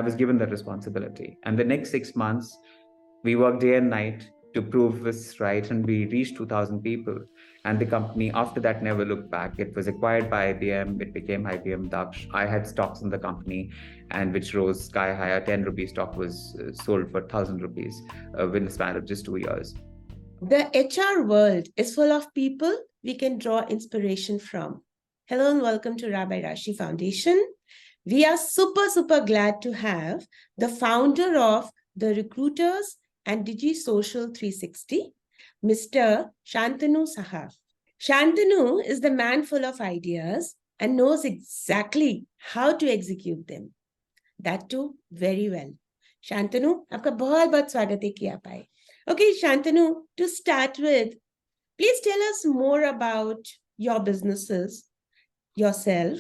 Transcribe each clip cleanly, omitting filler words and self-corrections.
was given that responsibility. And the next 6 months, we worked day and night to prove this right, and we reached 2,000 people. And the company, after that, never looked back. It was acquired by IBM. It became IBM Daksh. I had stocks in the company, and which rose sky high. A 10 rupee stock was sold for 1,000 rupees within the span of just 2 years. The HR world is full of people we can draw inspiration from. Hello and welcome to Rabbi Rashi Foundation. We are super glad to have the founder of the Recruiters and DigiSocial 360, Mr. Shantanu Saha. Shantanu is the man full of ideas and knows exactly how to execute them. That too very well. Shantanu, आपका बहुत स्वागत है कि आप आए. Okay, Shantanu, to start with, please tell us more about your businesses, yourself,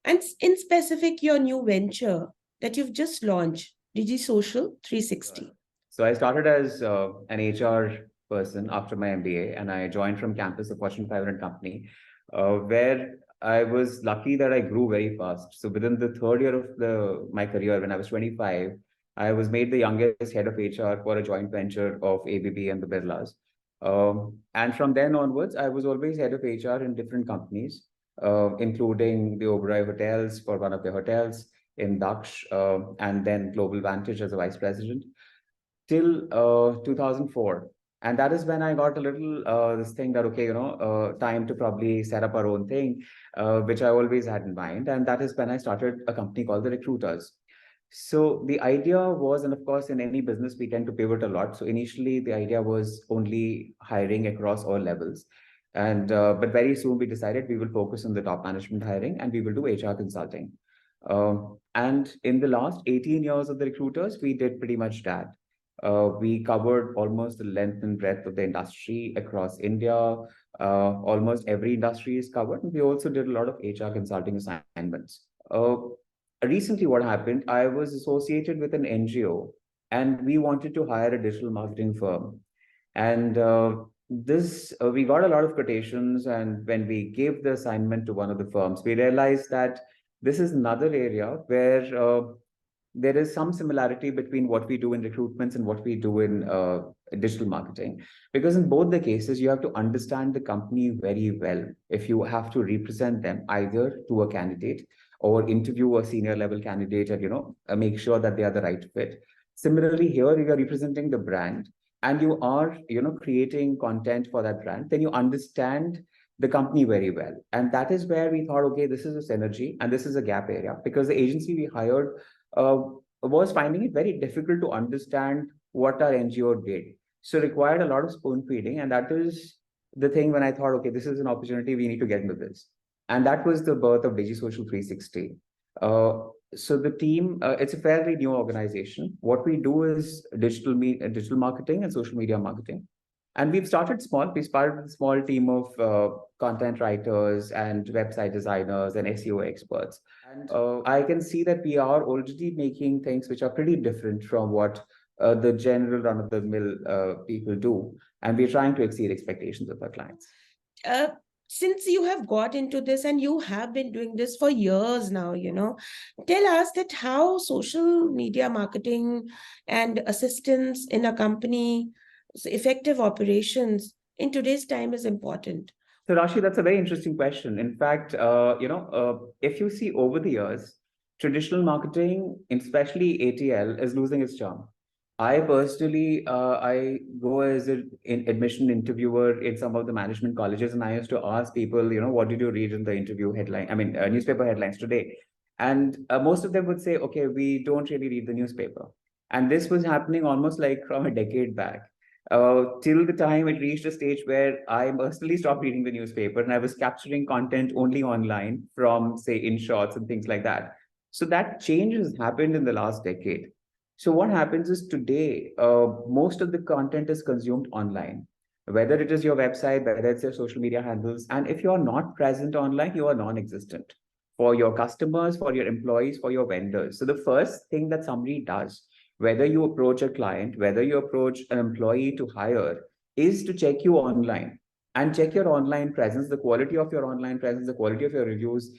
and in specific, your new venture that you've just launched, DigiSocial 360. So I started as an HR person after my MBA, and I joined from campus, a Fortune 500 company, where I was lucky that I grew very fast. So within the third year of my career, when I was 25, I was made the youngest head of HR for a joint venture of ABB and the Birlas. And from then onwards, I was always head of HR in different companies, including the Oberoi Hotels for one of the hotels in Daksh, and then Global Vantage as a vice president till 2004. And that is when I got a little this thing that, okay, time to probably set up our own thing, which I always had in mind. And that is when I started a company called the Recruiters. So the idea was, and of course, in any business, we tend to pivot a lot. So initially, the idea was only hiring across all levels. And but very soon we decided we will focus on the top management hiring and we will do HR consulting. And in the last 18 years of the Recruiters, we did pretty much that. We covered almost the length and breadth of the industry across India. Almost every industry is covered. And we also did a lot of HR consulting assignments. Recently, what happened, I was associated with an NGO and we wanted to hire a digital marketing firm. And we got a lot of quotations. And when we gave the assignment to one of the firms, we realized that this is another area where there is some similarity between what we do in recruitments and what we do in digital marketing. Because in both the cases, you have to understand the company very well if you have to represent them either to a candidate or interview a senior level candidate and make sure that they are the right fit. Similarly, here you are representing the brand and you are creating content for that brand, then you understand the company very well. And that is where we thought, okay, this is a synergy and this is a gap area, because the agency we hired was finding it very difficult to understand what our NGO did. So required a lot of spoon feeding. And that is the thing when I thought, okay, this is an opportunity, we need to get into this. And that was the birth of DigiSocial 360. So the team, it's a fairly new organization. What we do is digital marketing and social media marketing. And we've started small. We started with a small team of content writers and website designers and SEO experts. And I can see that we are already making things which are pretty different from what the general run-of-the-mill people do. And we're trying to exceed expectations of our clients. Since you have got into this and you have been doing this for years now, tell us that how social media marketing and assistance in a company, effective operations in today's time is important. So Rashi, that's a very interesting question. In fact, if you see over the years, traditional marketing, especially ATL, is losing its charm. I personally, I go as an admission interviewer in some of the management colleges, and I used to ask people, what did you read in the interview headline? I mean, newspaper headlines today. And most of them would say, okay, we don't really read the newspaper. And this was happening almost like from a decade back. Till the time it reached a stage where I personally stopped reading the newspaper and I was capturing content only online from, say, InShots and things like that. So that change has happened in the last decade. So what happens is today, most of the content is consumed online, whether it is your website, whether it's your social media handles. And if you're not present online, you are non-existent for your customers, for your employees, for your vendors. So the first thing that somebody does, whether you approach a client, whether you approach an employee to hire, is to check you online and check your online presence, the quality of your online presence, the quality of your reviews,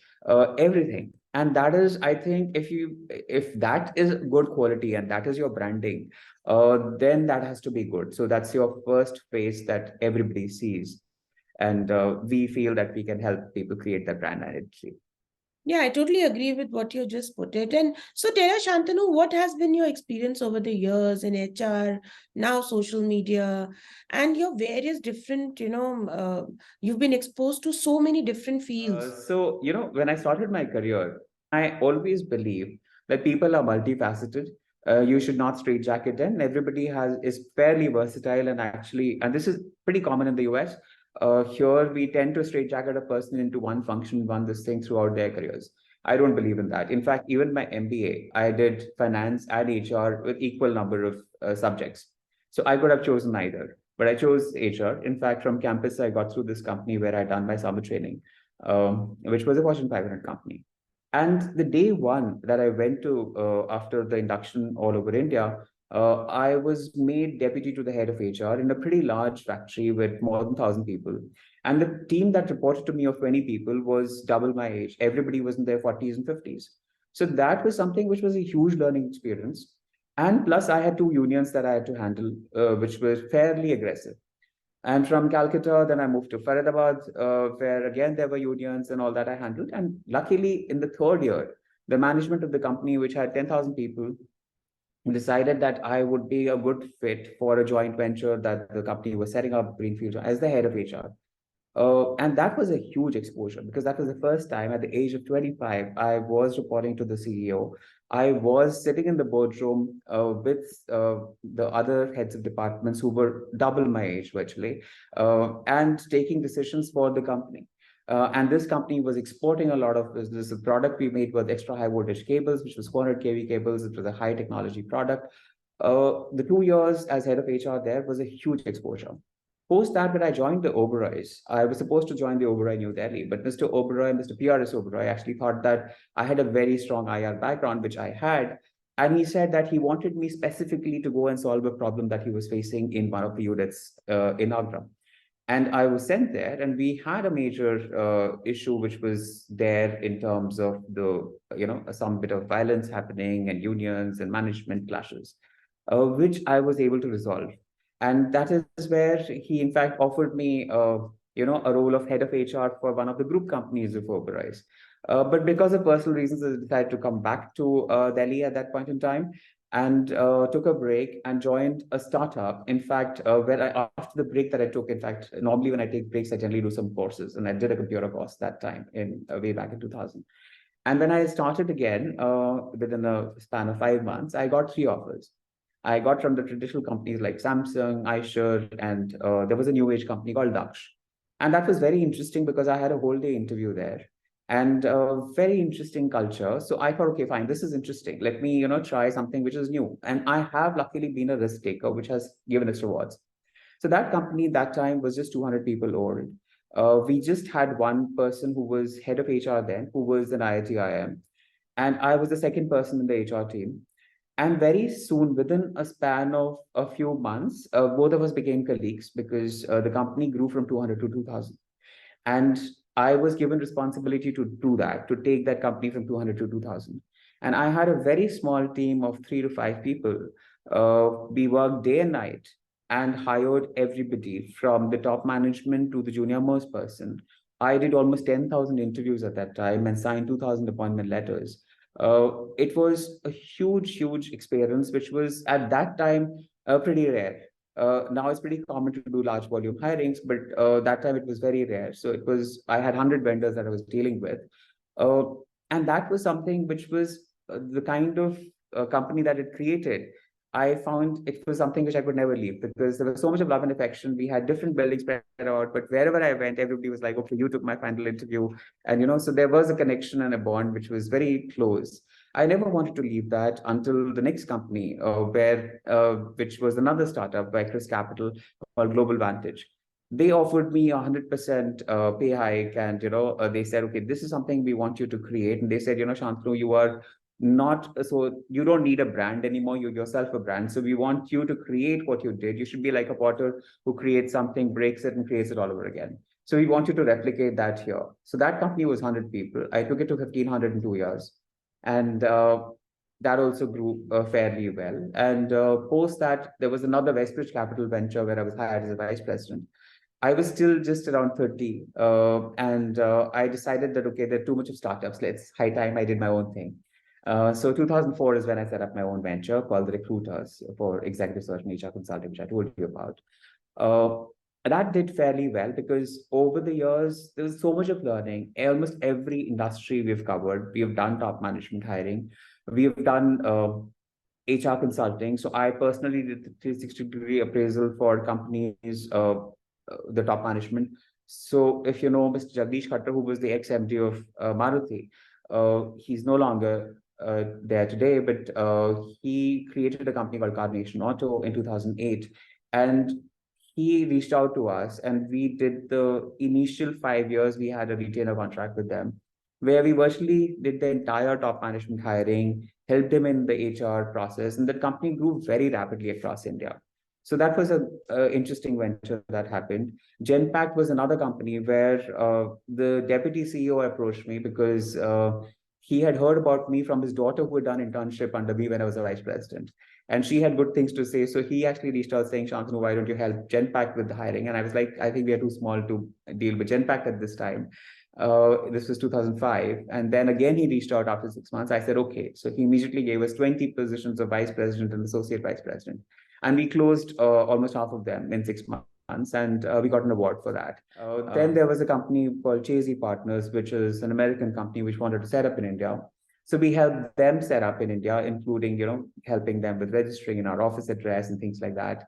everything. And that is, I think, if that is good quality and that is your branding, then that has to be good. So that's your first face that everybody sees. And we feel that we can help people create that brand identity. Yeah, I totally agree with what you just put it. And so tell us, Shantanu, what has been your experience over the years in HR, now social media, and your various different, you've been exposed to so many different fields. When I started my career, I always believe that people are multifaceted. You should not straitjacket them. Everybody is fairly versatile, and actually, and this is pretty common in the US. Here, we tend to straitjacket a person into one function, one this thing throughout their careers. I don't believe in that. In fact, even my MBA, I did finance and HR with equal number of subjects. So I could have chosen either, but I chose HR. In fact, from campus, I got through this company where I done my summer training, which was a Fortune 500 company. And the day one that I went to after the induction all over India, I was made deputy to the head of HR in a pretty large factory with more than 1,000 people. And the team that reported to me of 20 people was double my age. Everybody was in their 40s and 50s. So that was something which was a huge learning experience. And plus, I had two unions that I had to handle, which were fairly aggressive. And from Calcutta, then I moved to Faridabad, where again there were unions and all that I handled. And luckily, in the third year, the management of the company, which had 10,000 people, decided that I would be a good fit for a joint venture that the company was setting up, Greenfield, as the head of HR. And that was a huge exposure because that was the first time at the age of 25, I was reporting to the CEO. I was sitting in the boardroom with the other heads of departments who were double my age virtually, and taking decisions for the company. And this company was exporting a lot of business. The product we made was extra high voltage cables, which was 400 kV cables. It was a high technology product. The 2 years as head of HR there was a huge exposure. Post that, when I joined the Oberois, I was supposed to join the Oberoi New Delhi, but Mr. Oberoi, Mr. PRS Oberoi, actually thought that I had a very strong IR background, which I had. And he said that he wanted me specifically to go and solve a problem that he was facing in one of the units in Agra. And I was sent there, and we had a major issue which was there in terms of some bit of violence happening and unions and management clashes, which I was able to resolve. And that is where he, in fact, offered me, a role of head of HR for one of the group companies of Oberoi. But because of personal reasons, I decided to come back to Delhi at that point in time and took a break and joined a startup. In fact, after the break that I took, in fact, normally when I take breaks, I generally do some courses, and I did a computer course that time in way back in 2000. And when I started again, within a span of 5 months, I got three offers. I got from the traditional companies like Samsung, iSure, and there was a new age company called Daksh. And that was very interesting because I had a whole day interview there and very interesting culture. So I thought, okay, fine, this is interesting. Let me, try something which is new. And I have luckily been a risk taker, which has given its rewards. So that company that time was just 200 people old. We just had one person who was head of HR then, who was an IIT-IIM. And I was the second person in the HR team. And very soon, within a span of a few months, both of us became colleagues because the company grew from 200 to 2,000. And I was given responsibility to do that, to take that company from 200 to 2,000. And I had a very small team of 3 to 5 people. We worked day and night and hired everybody from the top management to the junior most person. I did almost 10,000 interviews at that time and signed 2,000 appointment letters. It was a huge, huge experience, which was at that time pretty rare. Now it's pretty common to do large volume hirings, but that time it was very rare. So I had 100 vendors that I was dealing with. Uh, and that was something which was the kind of company that it created. I found it was something which I could never leave because there was so much of love and affection. We had different buildings spread out, but wherever I went, everybody was like, okay, you took my final interview. And, so there was a connection and a bond which was very close. I never wanted to leave that until the next company, which was another startup by Chris Capital called Global Vantage. They offered me 100% pay hike, and they said, okay, this is something we want you to create. And they said, Shantanu, you are not so you don't need a brand anymore. You're yourself a brand. So we want you to create what you did. You should be like a potter who creates something, breaks it, and creates it all over again. So we wanted to replicate that here. So that company was 100 people. I took it to 1,500 in 2 years. And that also grew fairly well. And post that, there was another Westbridge Capital venture where I was hired as a vice president. I was still just around 30. And I decided that, okay, there are too much of startups. Let's high time I did my own thing. So 2004 is when I set up my own venture called the Recruiters for executive search and HR consulting, which I told you about. Uh, that did fairly well because over the years, there was so much of learning. Almost every industry we've covered, we have done top management hiring, we have done HR consulting. So I personally did the 360-degree appraisal for companies, the top management. So if you know Mr. Jagdish Khattar, who was the ex-MD of Maruti, he's no longer there today, but he created a company called Carnation Auto in 2008. And he reached out to us and we did the initial 5 years, we had a retainer contract with them, where we virtually did the entire top management hiring, helped him in the HR process, and the company grew very rapidly across India. So that was a interesting venture that happened. Genpact was another company where the deputy CEO approached me because he had heard about me from his daughter who had done internship under me when I was a vice president. And she had good things to say. So he actually reached out saying, Shantanu, why don't you help Genpact with the hiring? And I was like, I think we are too small to deal with Genpact at this time. This was 2005. And then again, he reached out after 6 months. I said, okay. So he immediately gave us 20 positions of vice president and associate vice president. And we closed almost half of them in 6 months. And we got an award for that. Then there was a company called Chasey Partners, which is an American company which wanted to set up in India. So we helped them set up in India, including, helping them with registering in our office address and things like that.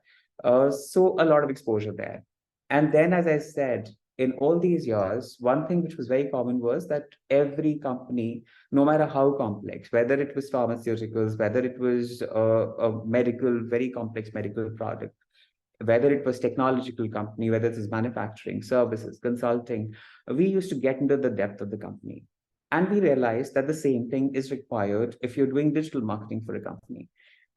So a lot of exposure there. And then, as I said, in all these years, one thing which was very common was that every company, no matter how complex, whether it was pharmaceuticals, whether it was a medical, very complex medical product, whether it was technological company, whether it was manufacturing, services, consulting, we used to get into the depth of the company. And we realized that the same thing is required if you're doing digital marketing for a company.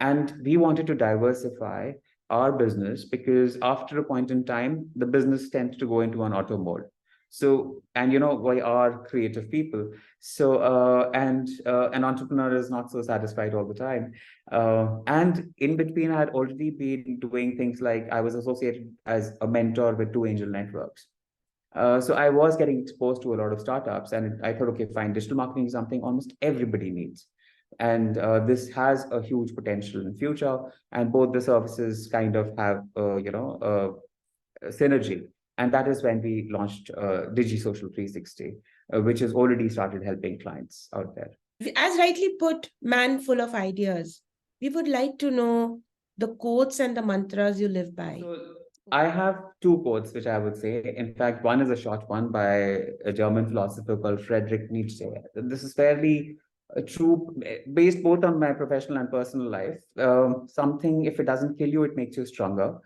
And we wanted to diversify our business because after a point in time, the business tends to go into an auto mode. So, and we are creative people. So, and an entrepreneur is not so satisfied all the time. And in between, I had already been doing things like I was associated as a mentor with two angel networks. So I was getting exposed to a lot of startups, and I thought, okay, fine, digital marketing is something almost everybody needs. And this has a huge potential in future, and both the services kind of have, synergy. And that is when we launched DigiSocial 360, which has already started helping clients out there. As rightly put, man full of ideas. We would like to know the quotes and the mantras you live by. So I have two quotes, which I would say. In fact, one is a short one by a German philosopher called Friedrich Nietzsche. This is fairly true, based both on my professional and personal life. Something, if it doesn't kill you, it makes you stronger.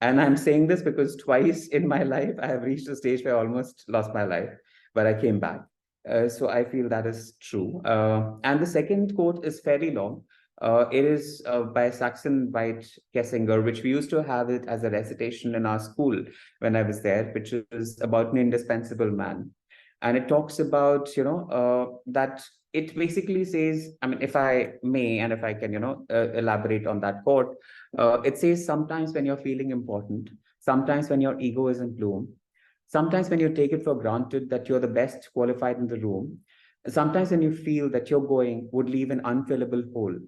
And I'm saying this because twice in my life, I have reached a stage where I almost lost my life, but I came back. So I feel that is true. And the second quote is fairly long. It is by Saxon White Kessinger, which we used to have it as a recitation in our school when I was there, which is about an indispensable man. And it talks about, that it basically says, I mean, if I may, and if I can, elaborate on that quote, it says sometimes when you're feeling important, sometimes when your ego is in bloom, sometimes when you take it for granted that you're the best qualified in the room, sometimes when you feel that your going would leave an unfillable hole,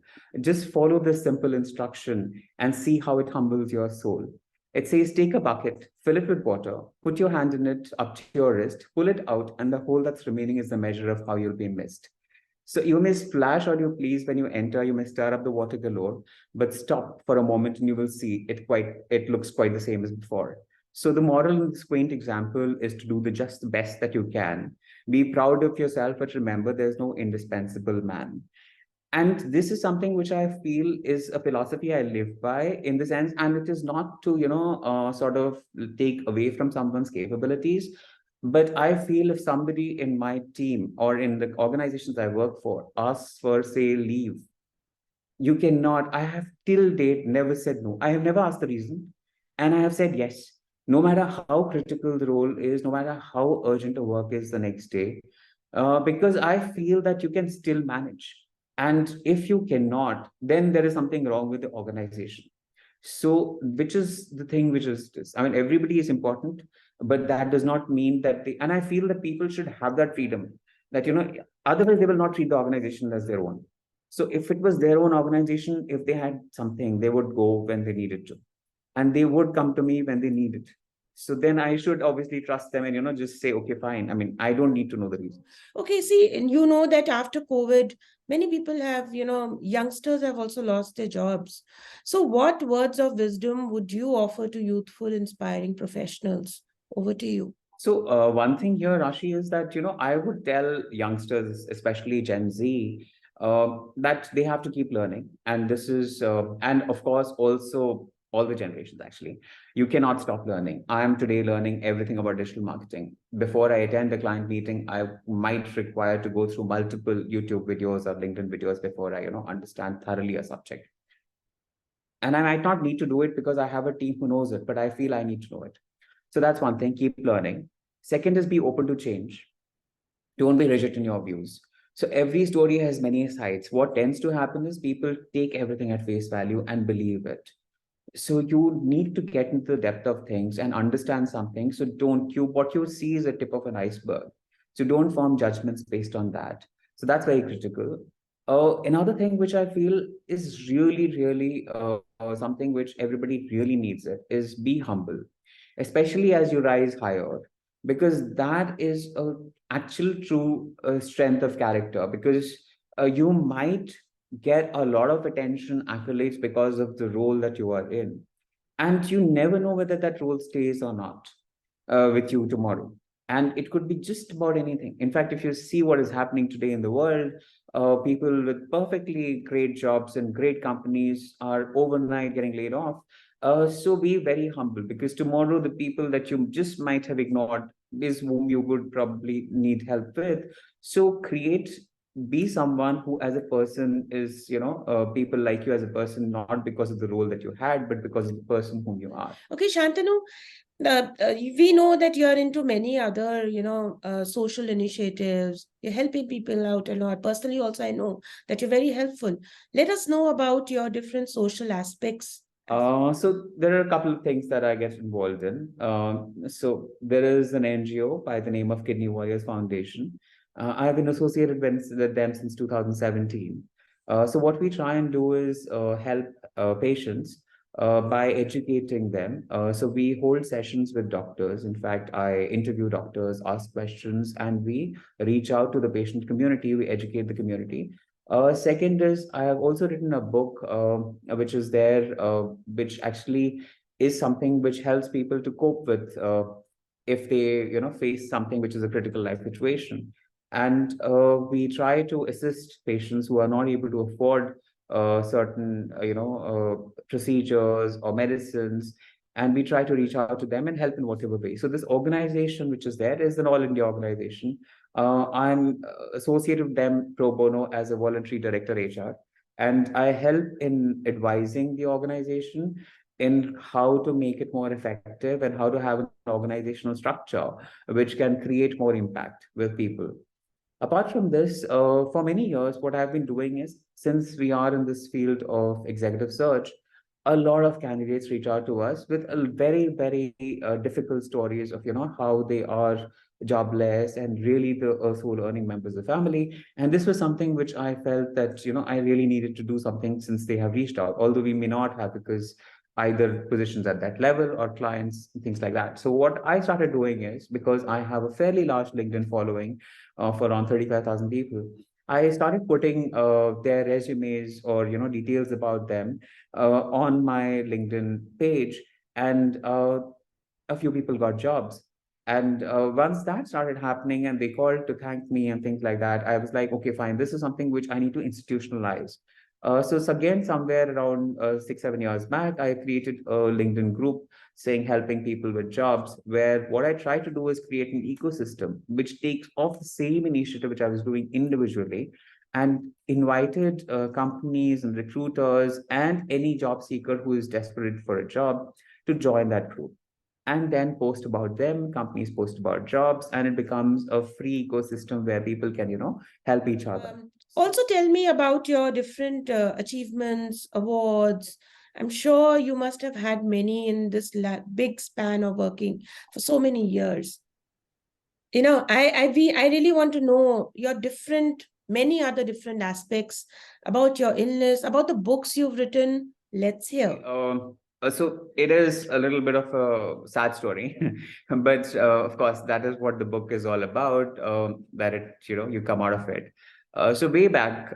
just follow this simple instruction and see how it humbles your soul. It says, take a bucket, fill it with water, put your hand in it up to your wrist, pull it out, and the hole that's remaining is the measure of how you'll be missed. So you may splash all you please when you enter, you may stir up the water galore, but stop for a moment and you will see it looks quite the same as before. So the moral in this quaint example is to do just the best that you can. Be proud of yourself, but remember there's no indispensable man. And this is something which I feel is a philosophy I live by in the sense, and it is not to, sort of take away from someone's capabilities. But I feel if somebody in my team or in the organizations I work for asks for, say, leave, you cannot, I have till date never said no. I have never asked the reason. And I have said yes. no matter how critical the role is, no matter how urgent the work is the next day, because I feel that you can still manage. And if you cannot, then there is something wrong with the organization. So, which is the thing which is this? I mean, everybody is important, but that does not mean that and I feel that people should have that freedom that, otherwise they will not treat the organization as their own. So, if it was their own organization, if they had something, they would go when they needed to, and they would come to me when they need it. So then I should obviously trust them and, just say, okay, fine. I mean, I don't need to know the reason. Okay, see, and you know that after COVID, many people have, youngsters have also lost their jobs. So, what words of wisdom would you offer to youthful, inspiring professionals? Over to you. So one thing here, Rashi, is that, I would tell youngsters, especially Gen Z, that they have to keep learning. And this is, and of course, also all the generations, actually. You cannot stop learning. I am today learning everything about digital marketing. Before I attend a client meeting, I might require to go through multiple YouTube videos or LinkedIn videos before I, understand thoroughly a subject. And I might not need to do it because I have a team who knows it, but I feel I need to know it. So that's one thing, keep learning. Second is be open to change. Don't be rigid in your views. So every story has many sides. What tends to happen is people take everything at face value and believe it. So you need to get into the depth of things and understand something. So don't you what you see is a tip of an iceberg. So don't form judgments based on that. So that's very critical. Another thing which I feel is really something which everybody really needs it is be humble, especially as you rise higher, because that is a actual true strength of character. Because you might get a lot of attention, accolades because of the role that you are in, and you never know whether that role stays or not with you tomorrow. And it could be just about anything. In fact, if you see what is happening today in the world, people with perfectly great jobs and great companies are overnight getting laid off. So be very humble, because tomorrow the people that you just might have ignored is whom you would probably need help with. So be someone who as a person is, people like you as a person, not because of the role that you had, but because of the person whom you are. Okay, Shantanu, we know that you're into many other, social initiatives. You're helping people out a lot. Personally, also, I know that you're very helpful. Let us know about your different social aspects. So there are a couple of things that I get involved in. So there is an NGO by the name of Kidney Warriors Foundation. I've been associated with them since 2017. So what we try and do is help patients by educating them. So we hold sessions with doctors. In fact, I interview doctors, ask questions, and we reach out to the patient community. We educate the community. Second is I have also written a book, which is there, which actually is something which helps people to cope with if they, face something which is a critical life situation. And we try to assist patients who are not able to afford certain, procedures or medicines. And we try to reach out to them and help in whatever way. So this organization, which is there, is an all India organization. I'm associated with them pro bono as a voluntary director HR, and I help in advising the organization in how to make it more effective and how to have an organizational structure which can create more impact with people. Apart from this, for many years, what I've been doing is, since we are in this field of executive search, a lot of candidates reach out to us with a very difficult stories of, how they are jobless and really the sole earning members of the family. And this was something which I felt that, I really needed to do something, since they have reached out, although we may not have, because either positions at that level or clients, things like that. So what I started doing is, because I have a fairly large LinkedIn following of around 35,000 people, I started putting their resumes or, details about them on my LinkedIn page, and a few people got jobs. And once that started happening and they called to thank me and things like that, I was like, okay, fine, this is something which I need to institutionalize. So again, somewhere around 6, 7 years back, I created a LinkedIn group saying helping people with jobs, where what I try to do is create an ecosystem which takes off the same initiative which I was doing individually, and invited companies and recruiters and any job seeker who is desperate for a job to join that group. and then post about them, companies post about jobs, and it becomes a free ecosystem where people can, help each other. Also, tell me about your different achievements, awards. I'm sure you must have had many in this big span of working for so many years. I really want to know your different, many other different aspects about your illness, about the books you've written. Let's hear. So it is a little bit of a sad story, but of course that is what the book is all about. That you come out of it. So way back,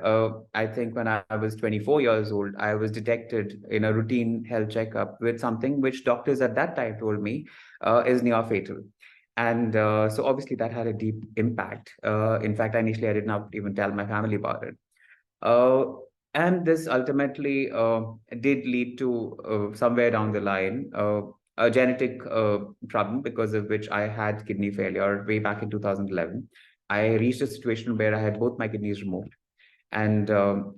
I think when I was 24 years old, I was detected in a routine health checkup with something which doctors at that time told me is near fatal. And so obviously that had a deep impact. In fact, initially I did not even tell my family about it. Uh, and this ultimately did lead to somewhere down the line a genetic problem because of which I had kidney failure way back in 2011. I reached a situation where I had both my kidneys removed and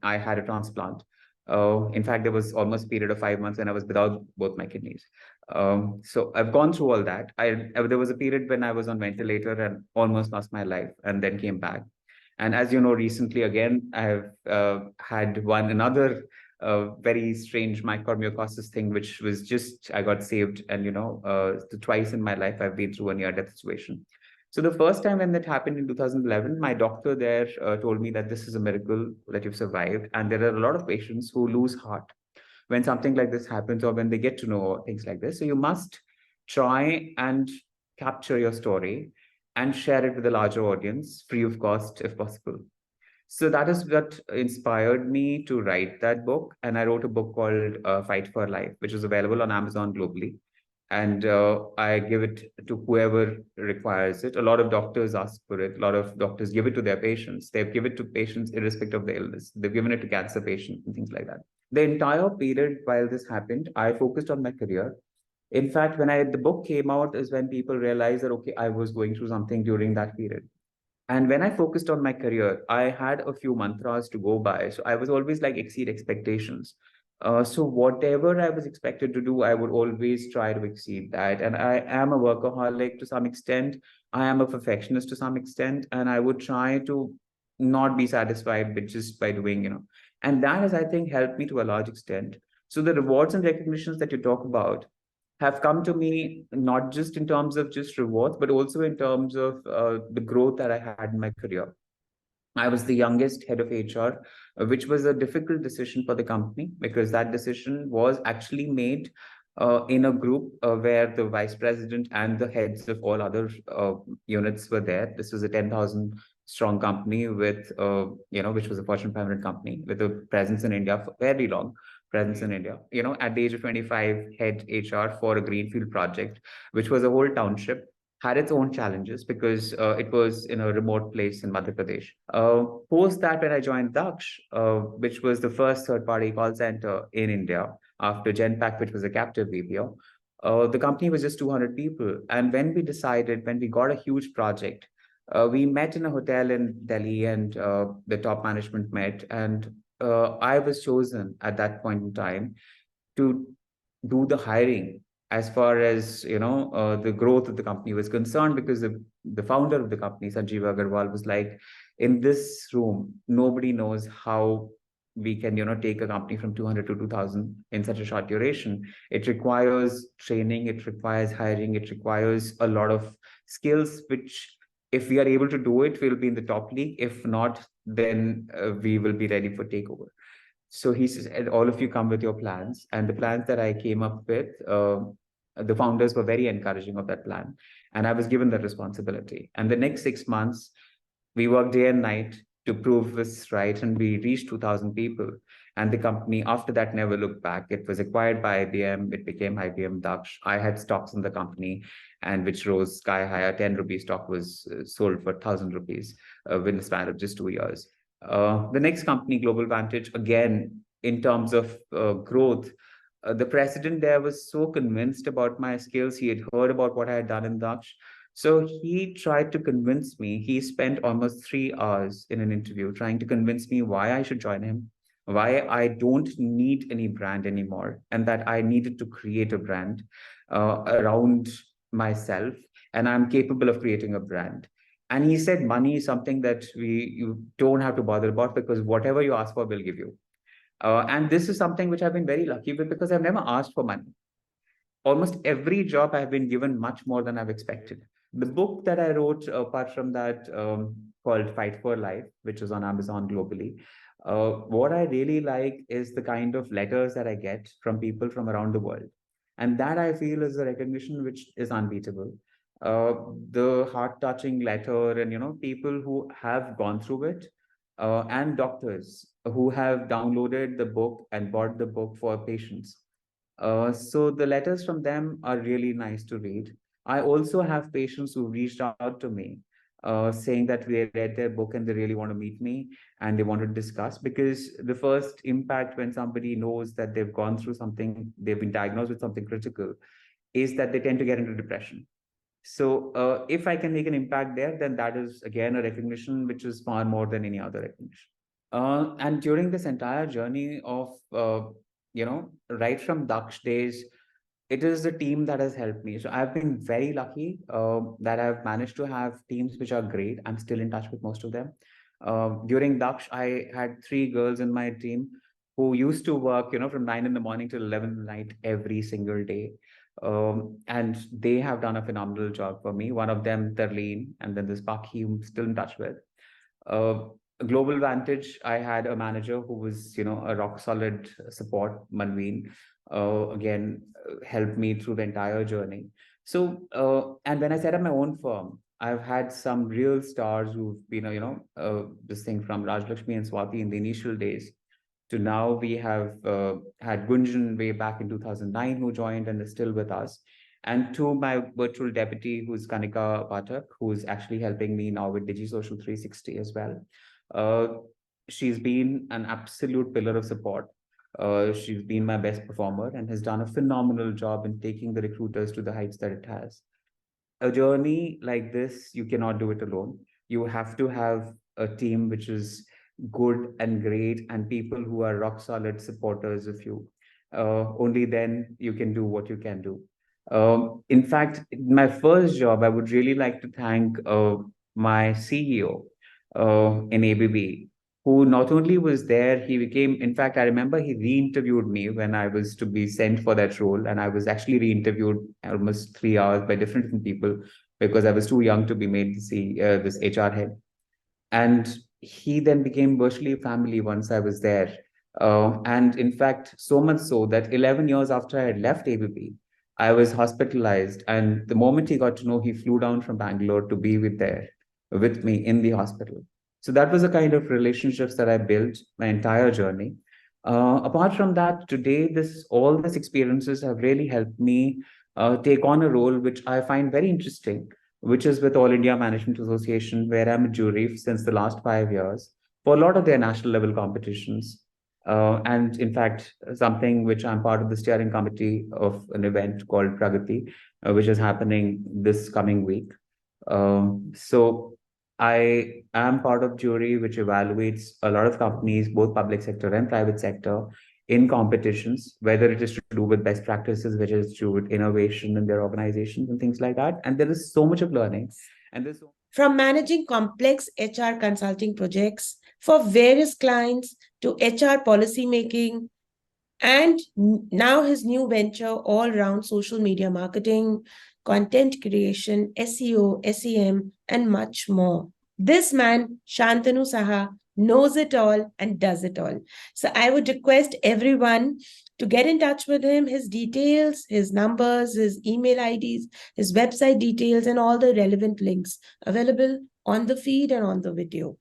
I had a transplant. In fact, there was almost a period of 5 months when I was without both my kidneys. So I've gone through all that. There was a period when I was on ventilator and almost lost my life, and then came back. And as you know, recently again, I have had another very strange mycormyocosis thing, which was just I got saved, and twice in my life I've been through a near-death situation. So the first time when that happened in 2011, my doctor there told me that this is a miracle that you've survived, and there are a lot of patients who lose heart when something like this happens or when they get to know things like this. So you must try and capture your story and share it with a larger audience, free of cost if possible. So that is what inspired me to write that book. And I wrote a book called Fight for Life, which is available on Amazon globally. And I give it to whoever requires it. A lot of doctors ask for it. A lot of doctors give it to their patients. They've given it to patients irrespective of the illness. They've given it to cancer patients and things like that. The entire period while this happened, I focused on my career. In fact, when the book came out is when people realized that, okay, I was going through something during that period. And when I focused on my career, I had a few mantras to go by. So I was always like exceed expectations. So whatever I was expected to do, I would always try to exceed that. And I am a workaholic to some extent. I am a perfectionist to some extent, and I would try to not be satisfied with just by doing. And that has, I think, helped me to a large extent. So the rewards and recognitions that you talk about have come to me not just in terms of just rewards, but also in terms of the growth that I had in my career. I was the youngest head of HR, which was a difficult decision for the company because that decision was actually made in a group where the vice president and the heads of all other units were there. This was a 10,000 strong company which was a Fortune 500 company with a presence in India for very long presence in India. At the age of 25, head HR for a greenfield project, which was a whole township, had its own challenges because it was in a remote place in Madhya Pradesh. Post that, when I joined Daksh, which was the first third-party call center in India after Genpact, which was a captive BPO, the company was just 200 people. And when we got a huge project, we met in a hotel in Delhi, and the top management met, and I was chosen at that point in time to do the hiring as far as the growth of the company was concerned, because the founder of the company, Sanjeev Agarwal, was like, in this room nobody knows how we can take a company from 200 to 2000 in such a short duration. It requires training, it requires hiring, it requires a lot of skills, which if we are able to do it, we'll be in the top league. If not, then we will be ready for takeover. So he said, all of you come with your plans. And the plans that I came up with, the founders were very encouraging of that plan. And I was given that responsibility. And the next 6 months, we worked day and night to prove this right. And we reached 2,000 people. And the company, after that, never looked back. It was acquired by IBM. It became IBM Daksh. I had stocks in the company, and which rose sky high. A 10 rupee stock was sold for 1,000 rupees within the span of just 2 years. The next company, Global Vantage, again, in terms of growth, the president there was so convinced about my skills. He had heard about what I had done in Daksh. So he tried to convince me. He spent almost 3 hours in an interview trying to convince me why I should join him, why I don't need any brand anymore, and that I needed to create a brand. around myself, and I'm capable of creating a brand. And he said, money is something that you don't have to bother about, because whatever you ask for, we'll give you. And this is something which I've been very lucky with, because I've never asked for money. Almost every job I've been given much more than I've expected. The book that I wrote, apart from that, called Fight for Life, which is on Amazon globally, what I really like is the kind of letters that I get from people from around the world. And that, I feel, is a recognition which is unbeatable. The heart-touching letter, and people who have gone through it, and doctors who have downloaded the book and bought the book for patients. So the letters from them are really nice to read. I also have patients who reached out to me, saying that they read their book and they really want to meet me and they want to discuss, because the first impact when somebody knows that they've gone through something, they've been diagnosed with something critical, is that they tend to get into depression. So if I can make an impact there, then that is again a recognition which is far more than any other recognition. And during this entire journey of, right from Daksh days, it is the team that has helped me. So I've been very lucky that I've managed to have teams which are great. I'm still in touch with most of them. During Daksh, I had 3 girls in my team who used to work, from 9 in the morning till 11 at night every single day. And they have done a phenomenal job for me. One of them, Darlene, and then this Paki, who I'm still in touch with. Uh, Global Vantage, I had a manager who was, a rock solid support, Manveen. Again, helped me through the entire journey. So, and when I set up my own firm, I've had some real stars who've been, this thing from Raj Lakshmi and Swati in the initial days to now. We have had Gunjan way back in 2009 who joined and is still with us. And to my virtual deputy, who's Kanika Pathak, who's actually helping me now with DigiSocial 360 as well. Uh, she's been an absolute pillar of support. She's been my best performer and has done a phenomenal job in taking the recruiters to the heights that it has. A journey like this, you cannot do it alone. You have to have a team which is good and great, and people who are rock solid supporters of you. Only then you can do what you can do. In fact, my first job, I would really like to thank my CEO in ABB, who not only was there, he became, in fact, I remember he re-interviewed me when I was to be sent for that role. And I was actually re-interviewed almost 3 hours by different people, because I was too young to be made this HR head. And he then became virtually family once I was there. And in fact, so much so that 11 years after I had left ABB, I was hospitalized. And the moment he got to know, he flew down from Bangalore to be with me in the hospital. So that was the kind of relationships that I built my entire journey. Apart from that, today, all these experiences have really helped me take on a role which I find very interesting, which is with All India Management Association, where I'm a jury since the last 5 years for a lot of their national level competitions. And in fact, something which I'm part of the steering committee of an event called Pragati, which is happening this coming week. So I am part of jury which evaluates a lot of companies, both public sector and private sector, in competitions, whether it is to do with best practices, which is to do with innovation in their organizations and things like that. And there is so much of learning. And there's From managing complex HR consulting projects for various clients to HR policy making, and now his new venture all around social media marketing, content creation, SEO, SEM, and much more. This man, Shantanu Saha, knows it all and does it all. So I would request everyone to get in touch with him, his details, his numbers, his email IDs, his website details, and all the relevant links available on the feed and on the video.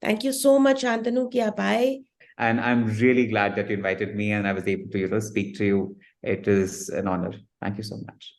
Thank you so much, Shantanu, ki aap aaye. And I'm really glad that you invited me and I was able to, speak to you. It is an honor. Thank you so much.